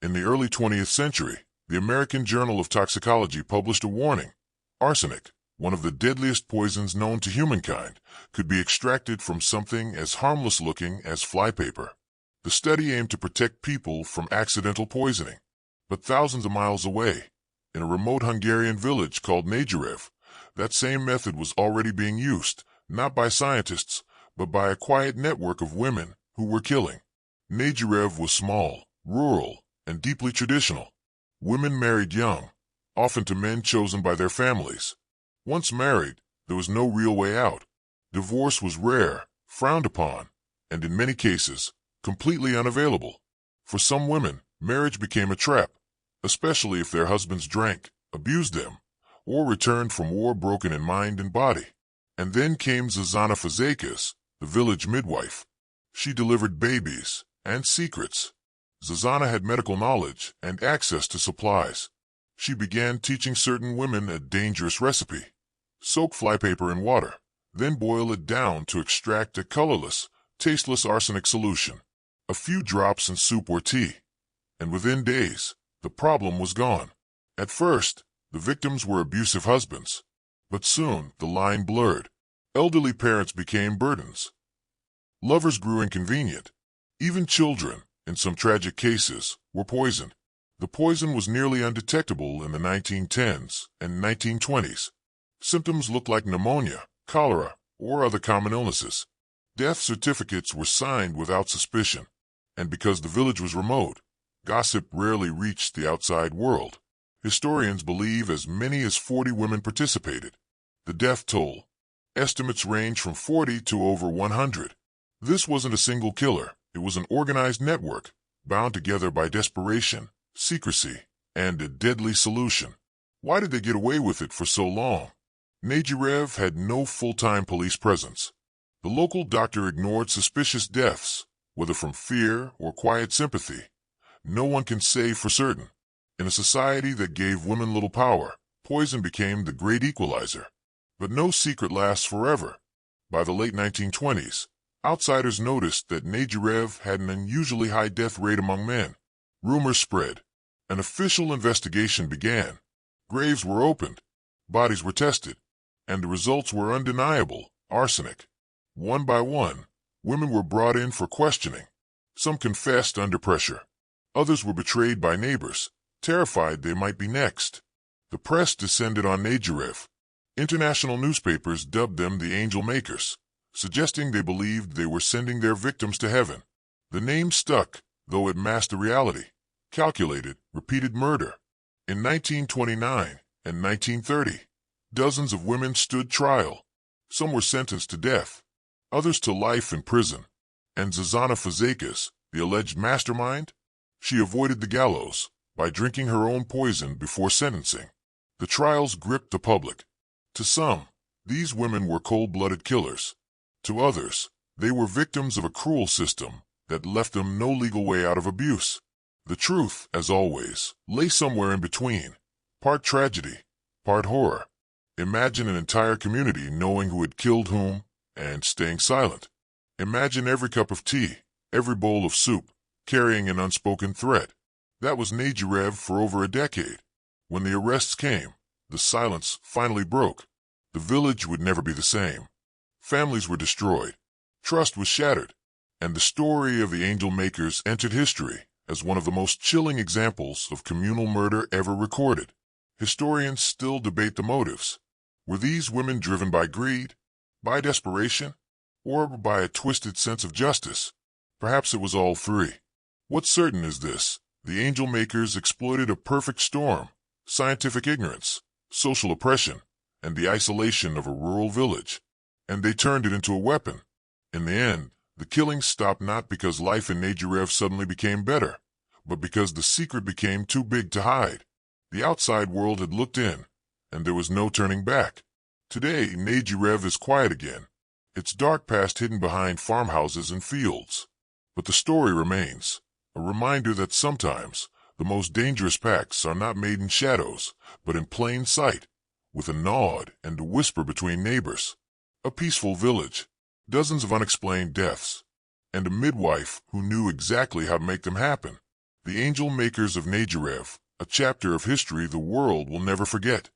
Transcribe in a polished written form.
In the early 20th century, the American Journal of Toxicology published a warning. Arsenic, one of the deadliest poisons known to humankind, could be extracted from something as harmless-looking as flypaper. The study aimed to protect people from accidental poisoning. But thousands of miles away, in a remote Hungarian village called Nagyrév, that same method was already being used, not by scientists, but by a quiet network of women who were killing. Nagyrév was small, rural, and deeply traditional. Women married young, often to men chosen by their families. Once married, there was no real way out. Divorce was rare, frowned upon, and in many cases, completely unavailable. For some women, marriage became a trap, especially if their husbands drank, abused them, or returned from war broken in mind and body. And then came Zuzana Fazekas, the village midwife. She delivered babies and secrets. Zuzana had medical knowledge and access to supplies. She began teaching certain women a dangerous recipe. Soak flypaper in water, then boil it down to extract a colorless, tasteless arsenic solution. A few drops in soup or tea. And within days, the problem was gone. At first, the victims were abusive husbands. But soon, the line blurred. Elderly parents became burdens. Lovers grew inconvenient. Even children, in some tragic cases, were poisoned. The poison was nearly undetectable in the 1910s and 1920s. Symptoms looked like pneumonia, cholera, or other common illnesses. Death certificates were signed without suspicion. And because the village was remote, gossip rarely reached the outside world. Historians believe as many as 40 women participated. The death toll. Estimates range from 40 to over 100. This wasn't a single killer. It was an organized network, bound together by desperation, secrecy, and a deadly solution. Why did they get away with it for so long? Nagyrév had no full-time police presence. The local doctor ignored suspicious deaths, whether from fear or quiet sympathy. No one can say for certain. In a society that gave women little power, poison became the great equalizer. But no secret lasts forever. By the late 1920s, outsiders noticed that Nagyrév had an unusually high death rate among men. Rumors spread. An official investigation began. Graves were opened. Bodies were tested. And the results were undeniable. Arsenic. One by one, women were brought in for questioning. Some confessed under pressure. Others were betrayed by neighbors, terrified they might be next. The press descended on Nagyrév. International newspapers dubbed them the Angel Makers, suggesting they believed they were sending their victims to heaven. The name stuck, though it masked a reality. Calculated, repeated murder. In 1929 and 1930, dozens of women stood trial. Some were sentenced to death, others to life in prison. And Zuzana Fazekas, the alleged mastermind? She avoided the gallows by drinking her own poison before sentencing. The trials gripped the public. To some, these women were cold-blooded killers. To others, they were victims of a cruel system that left them no legal way out of abuse. The truth, as always, lay somewhere in between, part tragedy, part horror. Imagine an entire community knowing who had killed whom and staying silent. Imagine every cup of tea, every bowl of soup, carrying an unspoken threat. That was Nagyrév for over a decade. When the arrests came, the silence finally broke. The village would never be the same. Families were destroyed. Trust was shattered. And the story of the Angel Makers entered history as one of the most chilling examples of communal murder ever recorded. Historians still debate the motives. Were these women driven by greed, by desperation, or by a twisted sense of justice? Perhaps it was all three. What's certain is this: the Angel Makers exploited a perfect storm: scientific ignorance, social oppression, and the isolation of a rural village. And they turned it into a weapon. In the end, the killings stopped not because life in Nagyrév suddenly became better, but because the secret became too big to hide. The outside world had looked in, and there was no turning back. Today, Nagyrév is quiet again, its dark past hidden behind farmhouses and fields. But the story remains, a reminder that sometimes the most dangerous pacts are not made in shadows, but in plain sight, with a nod and a whisper between neighbors. A peaceful village, dozens of unexplained deaths, and a midwife who knew exactly how to make them happen. The Angel Makers of Nagyrév, a chapter of history the world will never forget.